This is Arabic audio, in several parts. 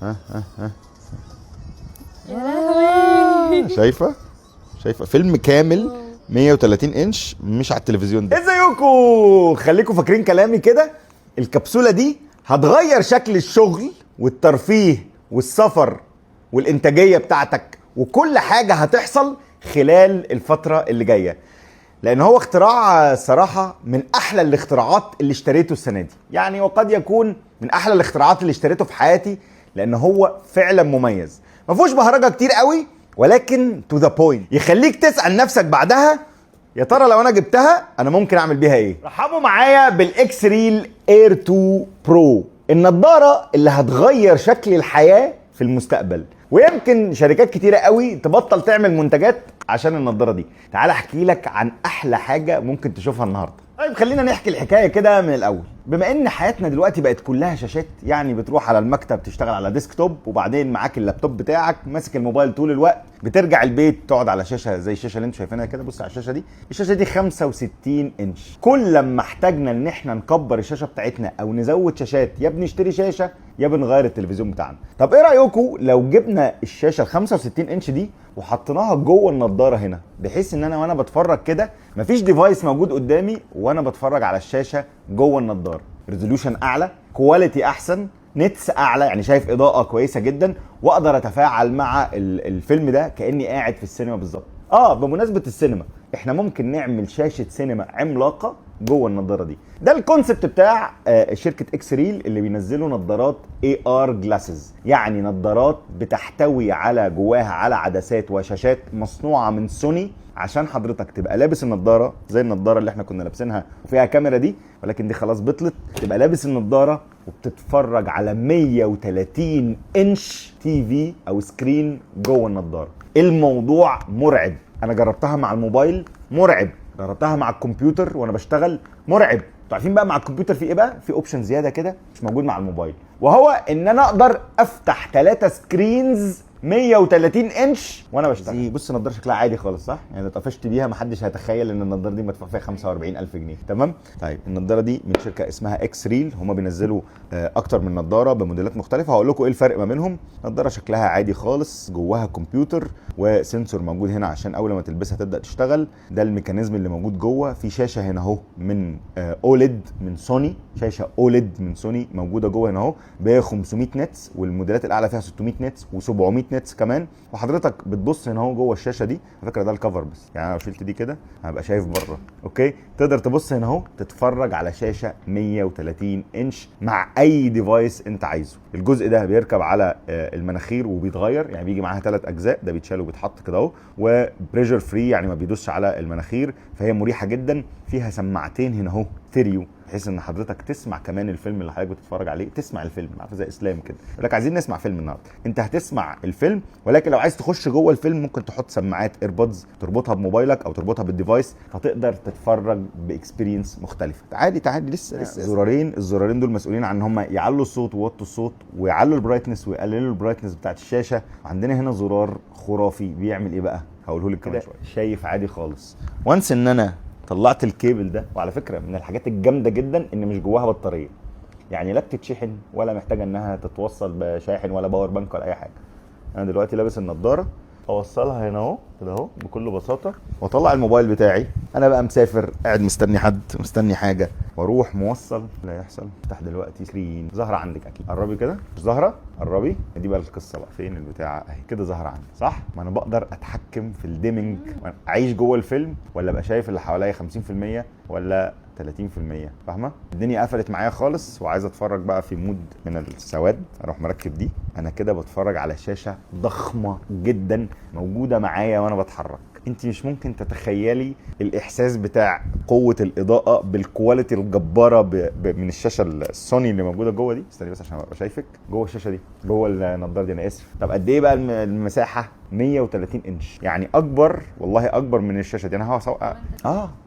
ها ها ها يا لهوي. شايفه فيلم كامل 130 انش مش على التلفزيون ده. ازيكم؟ خليكم فاكرين كلامي كده. الكبسوله دي هتغير شكل الشغل والترفيه والسفر والانتاجيه بتاعتك وكل حاجه هتحصل خلال الفتره اللي جايه، لان هو اختراع صراحه من احلى الاختراعات اللي اشتريته السنه دي، يعني وقد يكون من احلى الاختراعات اللي اشتريته في حياتي، لان هو فعلا مميز. ما فيهوش بهرجه كتير قوي، ولكن تو ذا بوينت، يخليك تسال نفسك بعدها يا ترى لو انا جبتها انا ممكن اعمل بيها ايه. رحبوا معايا بالاكس ريل اير 2 برو، النضاره اللي هتغير شكل الحياه في المستقبل، ويمكن شركات كتيره قوي تبطل تعمل منتجات عشان النضاره دي. تعال احكي لك عن احلى حاجه ممكن تشوفها النهارده. طيب خلينا نحكي الحكايه كده من الاول. بما ان حياتنا دلوقتي بقت كلها شاشات، يعني بتروح على المكتب تشتغل على ديسكتوب، وبعدين معاك اللابتوب بتاعك ماسك الموبايل طول الوقت، بترجع البيت تقعد على شاشه زي الشاشه اللي انتوا شايفينها كده. بص على الشاشه دي، الشاشه دي 65 انش. كل لما احتاجنا ان احنا نكبر الشاشه بتاعتنا او نزود شاشات، يا بنشتري شاشه يا بنغير التلفزيون بتاعنا. طب ايه رايكم لو جبنا الشاشه ال 65 انش دي وحطيناها جوه النضاره هنا، بحيث ان انا وانا بتفرج كده مفيش ديفايس موجود قدامي وانا بتفرج على الشاشه جوه النضاره. ريزوليوشن اعلى، كواليتي احسن، نتس اعلى، يعني شايف اضاءه كويسه جدا، واقدر اتفاعل مع الفيلم ده كاني قاعد في السينما بالظبط. بمناسبه السينما، احنا ممكن نعمل شاشه سينما عملاقه جوه النضاره دي. ده الكونسبت بتاع شركه اكس ريل اللي بينزلوا نضارات اي ار جلاسز، يعني نضارات بتحتوي على جواها على عدسات وشاشات مصنوعه من سوني، عشان حضرتك تبقى لابس النضاره زي النضاره اللي احنا كنا لابسينها وفيها كاميرا دي، ولكن دي خلاص بطلت. تبقى لابس النضاره وبتتفرج على 130 انش تي في او سكرين جوه النضاره. الموضوع مرعب. انا جربتها مع الموبايل، مرعب. جربتها مع الكمبيوتر وانا بشتغل، مرعب. انتوا عارفين بقى مع الكمبيوتر في ايه بقى؟ في اوبشن زياده كده مش موجود مع الموبايل، وهو ان انا اقدر افتح 3 سكرينز 130 انش وانا بشتغل. بص النضاره شكلها عادي خالص، صح؟ يعني لو طفشت بيها محدش هيتخيل ان النضاره دي مدفوع فيها 45000 جنيه. تمام؟ طيب النضاره دي من شركه اسمها اكس ريل، هم بينزلوا اكتر من نضاره بموديلات مختلفه. هقول لكم ايه الفرق ما بينهم. نضاره شكلها عادي خالص، جواها كمبيوتر وسنسور موجود هنا عشان اول ما تلبسها تبدا تشتغل. ده الميكانيزم اللي موجود جوه. في شاشه هنا اهو من اوليد من سوني، شاشه اوليد من سوني موجوده جوه هنا اهو ب 500 نتس، والموديلات الاعلى فيها 600 نتس و700 نتس كمان. وحضرتك بتبص هنا اهو جوه الشاشه دي. على فكره ده الكفر بس، يعني لو شلت دي كده هبقى شايف بره. اوكي، تقدر تبص هنا اهو تتفرج على شاشه 130 انش مع اي ديفايس انت عايزه. الجزء ده بيركب على المناخير وبيتغير، يعني بيجي معاها 3 اجزاء، ده بيتشال وبيتحط كده اهو، وبريشر فري يعني ما بيدوسش على المناخير، فهي مريحه جدا. فيها سماعتين هنا اهو ستيريو، بحيث ان حضرتك تسمع كمان الفيلم اللي حضرتك بتتفرج عليه. تسمع الفيلم، عارف زي اسلام كده يقول لك عايزين نسمع فيلم النهارده، انت هتسمع الفيلم، ولكن لو عايز تخش جوه الفيلم ممكن تحط سماعات ايربودز تربطها بموبايلك او تربطها بالديفايس، فتقدر تتفرج باكسبيرينس مختلفه. عادي لسه الزرارين دول مسؤولين عن ان هم يعلوا الصوت ويوطوا الصوت ويعلوا البرايتنس ويقللوا البرايتنس بتاعت الشاشه. وعندنا هنا زرار خرافي بيعمل ايه بقى، هقوله لك كده. شايف عادي خالص. وانس ان انا طلعت الكيبل ده، وعلى فكره من الحاجات الجامده جدا ان مش جواها بطاريه، يعني لا بتتشحن ولا محتاجه انها تتوصل بشاحن ولا باور بانك ولا اي حاجه. انا دلوقتي لابس النضاره، اوصلها هنا اهو كده اهو بكل بساطه، واطلع الموبايل بتاعي. انا بقى مسافر، قاعد مستني حد، مستني حاجه، واروح موصل. لا يحصل افتح دلوقتي سكرين ظاهره عندك اكيد. قربي كده، مش ظاهره؟ قربي. دي بقى القصه بقى، فين البتاع اهي كده ظاهره عندي، صح؟ ما انا بقدر اتحكم في الديمنج، اعيش جوه الفيلم ولا ابقى شايف اللي حواليا 50% ولا 30%. فاهمه؟ الدنيا قفلت معايا خالص وعايز اتفرج بقى في مود من السواد، اروح مركب دي. انا كده بتفرج على شاشه ضخمه جدا موجوده معايا وانا بتحرك. انت مش ممكن تتخيلي الاحساس بتاع قوه الاضاءه بالكواليتي الجباره من الشاشه السوني اللي موجوده جوه دي. استني بس عشان ابقى شايفك جوه الشاشه دي، جوه النضاره دي. انا اسف. طب قد ايه بقى المساحه؟ 130 انش، يعني اكبر، والله اكبر من الشاشه دي. انا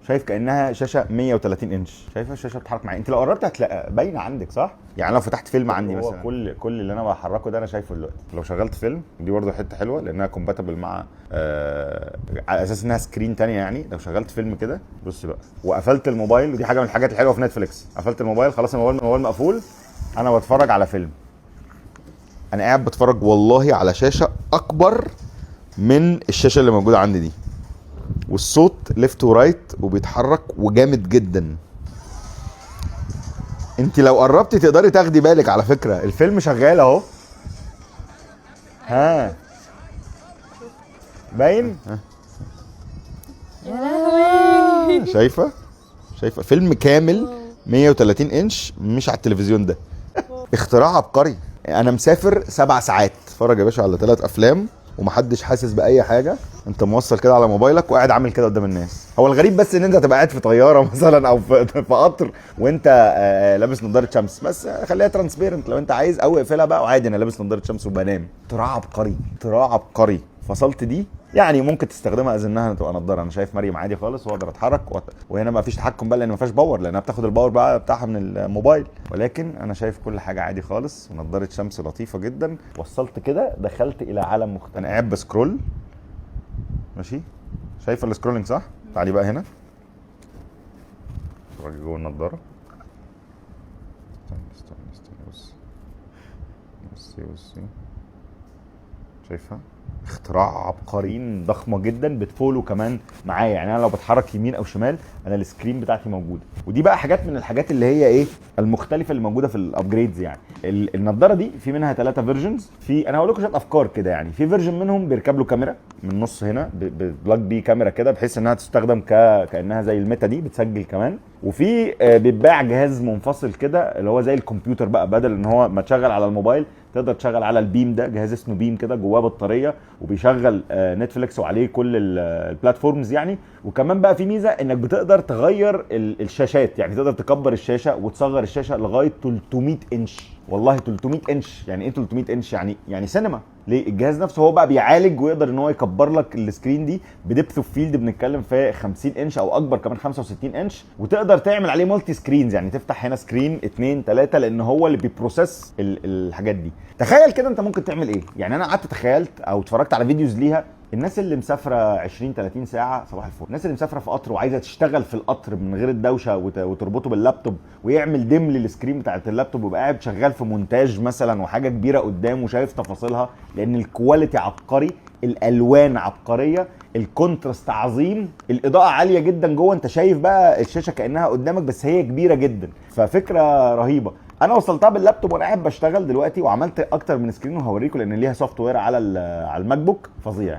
شايف كانها شاشه 130 انش. شايفه الشاشه بتتحرك معايا. انت لو قربت هتلاقي باينه عندك، صح؟ يعني لو فتحت فيلم عندي مثلا، كل اللي انا بحركه ده انا شايفه دلوقتي. لو شغلت فيلم، دي برده حته حلوه لانها كومباتبل مع على اساس انها سكرين تانية. يعني لو شغلت فيلم كده، بص بقى، وقفلت الموبايل، ودي حاجه من الحاجات الحلوه في نتفليكس، قفلت الموبايل خلاص، الموبايل مقفول، انا بتفرج على فيلم. انا قاعد بتفرج والله على شاشه اكبر من الشاشه اللي موجوده عندي دي، والصوت ليفت ورايت وبيتحرك وجامد جدا. انت لو قربتي تقدري تاخدي بالك على فكره الفيلم شغال اهو. ها باين؟ يا لهوي. شايفه فيلم كامل 130 انش مش على التلفزيون ده. اختراع عبقري. انا مسافر 7 ساعات اتفرج يا باشا على 3 افلام ومحدش حاسس باي حاجه. انت موصل كده على موبايلك وقاعد عامل كده قدام الناس. هو الغريب بس ان انت تبقى قاعد في طياره مثلا او في قطر وانت لابس نظاره شمس، بس خليها ترانسبيرنت لو انت عايز، او اقفلها بقى وعادي انا لابس نظاره شمس وبنام. اختراع عبقري. فصلت دي يعني ممكن تستخدمها از انها تبقى نظاره. انا شايف مريم عادي خالص واقدر اتحرك وهنا ما فيش تحكم بقى لان ما فيهاش باور، لانها بتاخد الباور بقى بتاعها من الموبايل، ولكن انا شايف كل حاجه عادي خالص ونظاره شمس لطيفه جدا. وصلت كده دخلت الى عالم مختلف. انا قاعد بسكرول ماشي، شايفه السكرولينج صح؟ تعالي بقى هنا اتفرجي جوه النضاره. استني بصي شايفه؟ اختراع عبقري. ضخمه جدا بتفولو كمان معايا، يعني انا لو بتحرك يمين او شمال انا السكرين بتاعتي موجوده. ودي بقى حاجات من الحاجات اللي هي ايه المختلفه اللي موجوده في الابجريدز. يعني النضاره دي في منها 3 فيرجنز. في انا هقول لكم شويه افكار كده. يعني في فيرجن منهم بيركب له كاميرا من النص هنا، بلاج بي كاميرا كده بحيث انها تستخدم كانها زي الميتا دي بتسجل كمان. وفي بيتباع جهاز منفصل كده اللي هو زي الكمبيوتر بقى، بدل ان هو ما تشغل على الموبايل تقدر تشغل على البيم. ده جهاز اسمه بيم كده جواه بطاريه وبيشغل نتفليكس وعليه كل البلاتفورمز يعني. وكمان بقى في ميزه انك بتقدر تغير الشاشات، يعني تقدر تكبر الشاشه وتصغر الشاشه لغايه 300 انش. والله 300 انش يعني ايه 300 انش؟ يعني سينما. ليه؟ الجهاز نفسه هو بقى بيعالج ويقدر ان هو يكبر لك السكرين دي بديبث اوف فيلد بنتكلم في 50 انش او اكبر كمان 65 انش. وتقدر تعمل عليه مالتي سكرينز، يعني تفتح هنا سكرين 2 3 لان هو اللي بيبروسيس الحاجات دي. تخيل كده انت ممكن تعمل ايه. يعني انا قعدت تخيلت او اتفرجت على فيديوز ليها الناس اللي مسافره 20 30 ساعه صباح الفل، الناس اللي مسافره في قطر وعايزه تشتغل في القطر من غير الدوشه وتربطه باللابتوب ويعمل ديم للسكرين بتاعت اللابتوب ويبقى قاعد شغال في مونتاج مثلا وحاجه كبيره قدامه وشايف تفاصيلها، لان الكواليتي عبقري، الالوان عبقريه، الكونتراست عظيم، الاضاءه عاليه جدا جوه. انت شايف بقى الشاشه كانها قدامك بس هي كبيره جدا، ففكره رهيبه. انا وصلتها باللابتوب وانا قاعد بشتغل دلوقتي وعملت اكتر من سكرين وهوريكم لان ليها سوفت وير على الماك بوك فظيع.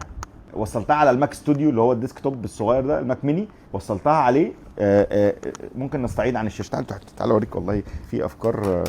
وصلتها على الماك ستوديو اللي هو الديسكتوب الصغير ده، الماك ميني، وصلتها عليه. ممكن نستعيد عن الشاشه. تعالى اوريك والله في افكار.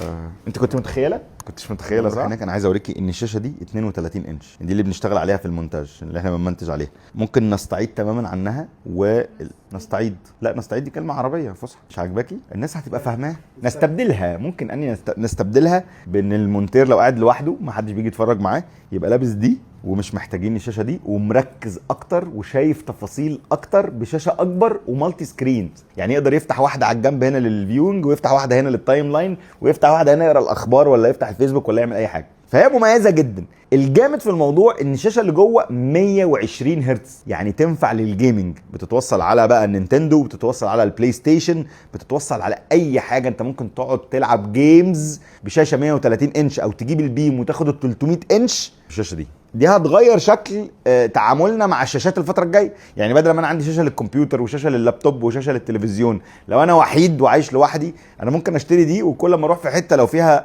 انت كنت متخيله؟ كنتش متخيله صح؟ هناك انا عايز اوريكي ان الشاشه دي 32 انش، دي اللي بنشتغل عليها في المونتاج اللي احنا بنمنتج عليها. ممكن نستعيد تماما عنها ونستعيد. لا نستعيد دي كلمه عربيه فصحى، مش عاجباكي؟ الناس هتبقى فاهماها. نستبدلها، ممكن اني نستبدلها بان المونتير لو قاعد لوحده ما حدش بيجي يتفرج معاه يبقى لابس دي ومش محتاجين الشاشه دي ومركز اكتر وشايف تفاصيل اكتر بشاشه اكبر ومالتي سكرين. يعني يقدر يفتح واحده على الجنب هنا للفيونج ويفتح واحده هنا للتايم لاين ويفتح واحده هنا يقرا الاخبار ولا يفتح الفيسبوك ولا يعمل اي حاجه. فهي مميزه جدا. الجامد في الموضوع ان الشاشه اللي جوه 120 هرتز، يعني تنفع للجيمنج. بتتوصل على بقى النينتندو، بتتوصل على البلاي ستيشن، بتتوصل على اي حاجه. انت ممكن تقعد تلعب جيمز بشاشه 130 انش او تجيب البيم وتاخد ال 300 انش بالشاشه دي. دي هتغير شكل تعاملنا مع الشاشات الفتره الجايه. يعني بدل ما انا عندي شاشه للكمبيوتر وشاشه لللابتوب وشاشه للتلفزيون، لو انا وحيد وعايش لوحدي انا ممكن اشتري دي وكل ما اروح في حته لو فيها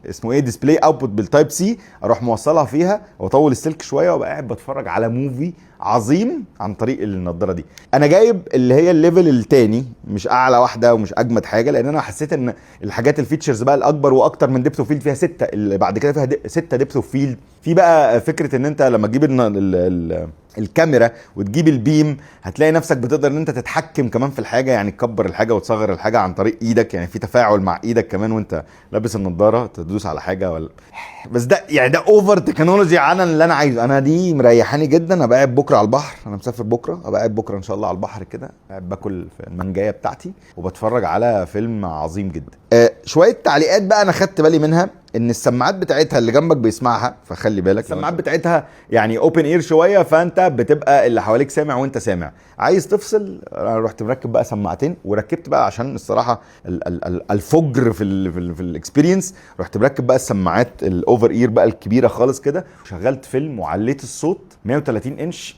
اسمه ايه ديسبلاي اوتبوت بالتايب سي اروح موصلها فيها واطول السلك شويه وابقى قاعد بتفرج على موفي عظيم عن طريق النضاره دي. انا جايب اللي هي الليفل الثاني، مش اعلى واحده ومش اجمد حاجه، لان انا حسيت ان الحاجات الفيتشرز بقى الاكبر واكتر من ديبث اوف فيلد فيها 6، اللي بعد كده فيها 6 ديبث اوف فيلد. في بقى فكره ان انت لما تجيب الكاميرا وتجيب البيم هتلاقي نفسك بتقدر ان انت تتحكم كمان في الحاجه، يعني تكبر الحاجه وتصغر الحاجه عن طريق ايدك. يعني في تفاعل مع ايدك كمان وانت لابس النضاره، تدوس على حاجه ولا بس ده يعني ده اوفر تكنولوجي عن اللي انا عايزه. انا دي مريحاني جدا. ابقى قاعد بكره على البحر، انا مسافر بكره، ابقى قاعد بكره ان شاء الله على البحر كده، قاعد باكل في المانجايه بتاعتي وبتفرج على فيلم عظيم جدا. شويه تعليقات بقى انا خدت بالي منها، ان السماعات بتاعتها اللي جنبك بيسمعها، فخلي بالك السماعات بتاعتها يعني اوبن اير شويه، فانت بتبقى اللي حواليك سامع وانت سامع. عايز تفصل، انا رحت مركب بقى سماعتين، وركبت بقى عشان الصراحه الفجر في الاكسبيرينس، رحت مركب بقى السماعات الاوفر اير بقى الكبيره خالص كده، وشغلت فيلم وعليت الصوت 130 انش.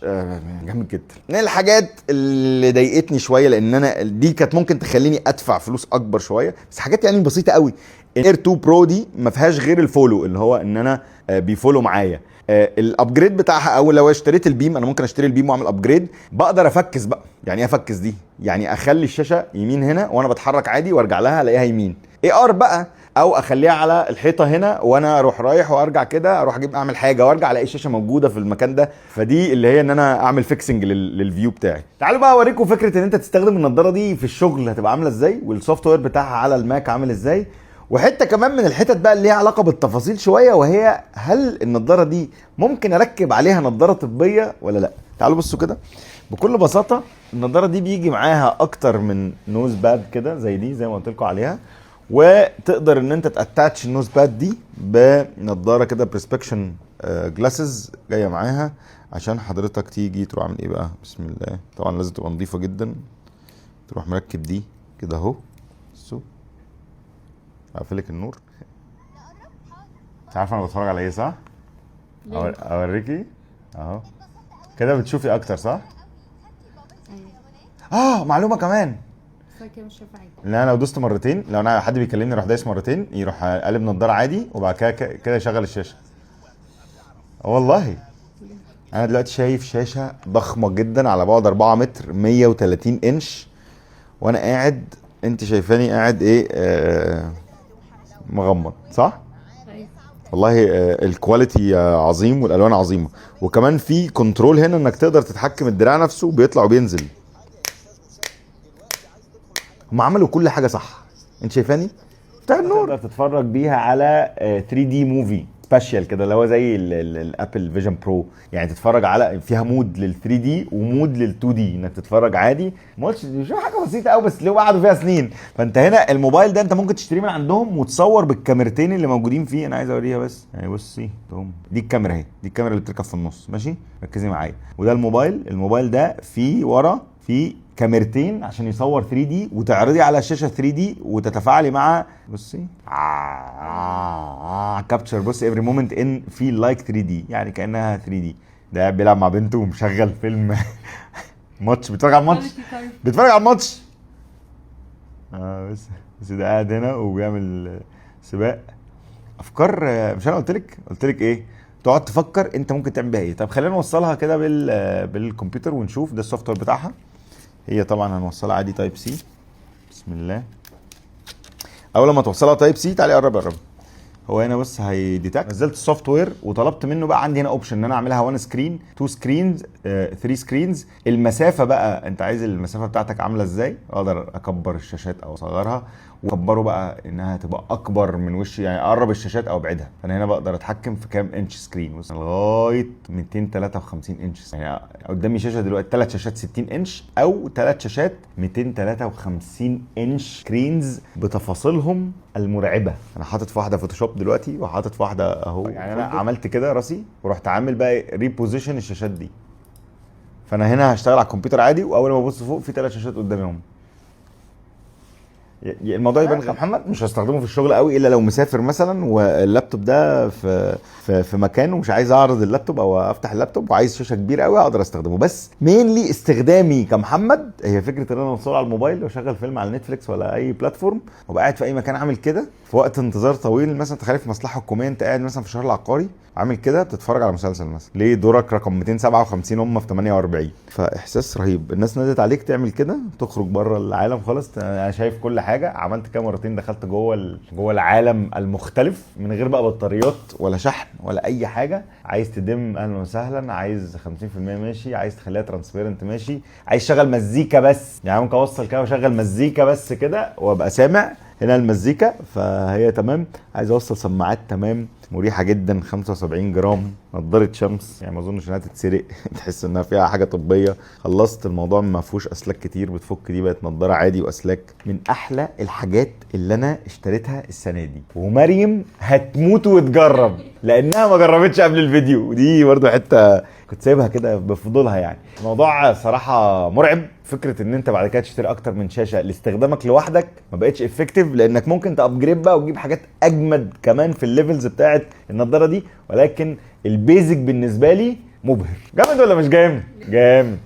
جامد جدا. من الحاجات اللي ضايقتني شويه، لان انا دي كانت ممكن تخليني ادفع فلوس اكبر شويه، بس حاجات يعني بسيطه قوي. الاير 2 برو دي ما فيهاش غير الفولو، اللي هو ان انا بيفولو معايا. الابجريد بتاعها، او لو اشتريت البيم، انا ممكن اشتري البيم واعمل ابجريد، بقدر افكس بقى. يعني ايه افكس دي؟ يعني اخلي الشاشه يمين هنا وانا بتحرك عادي، وارجع لها الاقيها يمين اي ار بقى، او اخليها على الحيطه هنا وانا اروح رايح وارجع كده، اروح اجيب اعمل حاجه وارجع الاقي الشاشه موجوده في المكان ده. فدي اللي هي ان انا اعمل فيكسنج للفيو بتاعي. تعالوا بقى اوريكم فكره ان انت تستخدم النضاره دي في الشغل هتبقى عامله ازاي، والسوفت وير بتاعها على الماك عامل ازاي. وحته كمان من الحتت بقى اللي ليها علاقه بالتفاصيل شويه، وهي هل النضاره دي ممكن اركب عليها نضاره طبيه ولا لا. تعالوا بصوا كده. بكل بساطه النضاره دي بيجي معاها اكتر من نوز باد كده، زي دي زي ما قلت لكم عليها، وتقدر ان انت تاتاتش النوز باد دي بنضاره كده بريسبكشن جلاسز جايه معاها، عشان حضرتك تيجي تروح عامل ايه بقى. بسم الله. طبعا لازم تبقى نظيفه جدا. تروح مركب دي كده اهو. بصوا اقفلك النور. انت عارفه انا بتفرج على ايه صح؟ اوريكي اهو كده بتشوفي اكتر صح؟ معلومه كمان. مش شايفه حاجه. لا، لو دوست مرتين، لو انا حد بيكلمني اروح دايس مرتين، يروح قلب نضاره عادي، وبعد كده يشغل الشاشه. والله انا دلوقتي شايف شاشه ضخمه جدا على بعد 4 متر 130 انش، وانا قاعد، انت شايفاني قاعد ايه؟ مغمض صح؟ والله الكواليتي عظيم، والالوان عظيمه، وكمان في كنترول هنا انك تقدر تتحكم الدراع نفسه بيطلع وبينزل. هم عملوا كل حاجه صح. انت شايفاني بتاع النور، تقدر تتفرج بيها على 3 دي موفي سبيشال كده، اللي هو زي الابل فيجن برو. يعني تتفرج على، فيها مود لل 3 دي ومود لل 2 دي، انك تتفرج عادي. مش حاجه بسيطه قوي، بس لو قعدوا فيها سنين. فانت هنا الموبايل ده انت ممكن تشتريه من عندهم وتصور بالكاميرتين اللي موجودين فيه. انا عايز اوريها بس، يعني بصي دي الكاميرا اهي، دي الكاميرا اللي بتركب في النص، ماشي؟ ركزي معايا. وده الموبايل ده فيه ورا فيه كاميرتين عشان يصور 3 دي، وتعرضي على الشاشه 3 دي وتتفاعلي مع، بصي كابتشر، بصي افري مومنت ان فيل لايك 3 دي، يعني كانها 3 دي. ده قاعد بيلعب مع بنته ومشغل فيلم ماتش، بيتفرج على الماتش، بس ده قاعد هنا وبيعمل سباق افكار. مش انا قلت لك ايه؟ تقعد تفكر انت ممكن تعمل بيها ايه. طب خلينا نوصلها كده بالكمبيوتر ونشوف. ده السوفت وير بتاعها. هي طبعا هنوصلها عادي تايب سي. بسم الله. اول ما توصلها تايب سي، تعالي قرب. هو هنا بص هيديتكت. نزلت السوفت وير وطلبت منه بقى، عندي هنا اوبشن ان انا اعملها 1 سكرين 2 سكرينز 3 سكرينز. المسافه بقى انت عايز المسافه بتاعتك عامله ازاي. اقدر اكبر الشاشات او اصغرها، واكبره بقى انها تبقى اكبر من وشي، يعني اقرب الشاشات او ابعدها. فانا هنا بقدر اتحكم في كام انش سكرين، بص لغايه 253 انش. يعني قدامي شاشه دلوقتي 3 شاشات 60 انش او 3 شاشات 253 انش سكرينز بتفاصيلهم المرعبه. انا حاطط في واحده فوتوشوب دلوقتي، وحاطط في واحده اهو. يعني انا عملت كده راسي ورحت عامل بقى ريبوزيشن الشاشات دي. فانا هنا هشتغل على الكمبيوتر عادي، واول ما ابص فوق في 3 شاشات قدامي هم. الموضوع يبان محمد مش هستخدمه في الشغل قوي، الا لو مسافر مثلا واللابتوب ده في مكان ومش عايز اعرض اللابتوب او افتح اللابتوب وعايز شاشه كبيره قوي، اقدر استخدمه. بس مينلي استخدامي كمحمد هي فكره ان انا اوصله على الموبايل واشغل فيلم على نتفليكس ولا اي بلاتفورم، وابقى قاعد في اي مكان عامل كده في وقت انتظار طويل. مثلا تخيل في مصلحه حكوميه، انت قاعد مثلا في الشهر العقاري عامل كده بتتفرج على مسلسل مثلا، ليه دورك رقم 257 هم في 48. فاحساس رهيب. الناس نادت عليك تعمل كده، تخرج بره العالم خالص. انا شايف كل حاجه. عملت كده مرتين، دخلت جوه العالم المختلف من غير بقى بطاريات ولا شحن ولا اي حاجه. عايز تدم اهلا وسهلا، عايز 50% ماشي، عايز تخليها ترانسبيرنت ماشي، عايز شغل مزيكا بس، يعني ممكن اوصل كده واشغل مزيكا بس كده وابقى سامع. هنا المزيكا فهي تمام. عايز اوصل سماعات تمام، مريحه جدا، 75 جرام، نضاره شمس يعني ما اظنش انها تتسرق تحس انها فيها حاجه طبيه. خلصت الموضوع ما فيهوش اسلاك كتير، بتفك دي بقت نضاره عادي واسلاك. من احلى الحاجات اللي انا اشتريتها السنه دي، ومريم هتموت وتجرب لانها ما جربتش قبل الفيديو. دي برضو حته كنت سايبها كده بفضولها يعني. الموضوع صراحه مرعب، فكره ان انت بعد كده تشتري اكتر من شاشه لاستخدامك لوحدك ما بقتش افكتيف، لانك ممكن تابجريد بقى وتجيب حاجات اجمد كمان في الليفلز بتاعت النضاره دي، ولكن البيزك بالنسبه لي مبهر. جامد ولا مش جامد؟ جامد.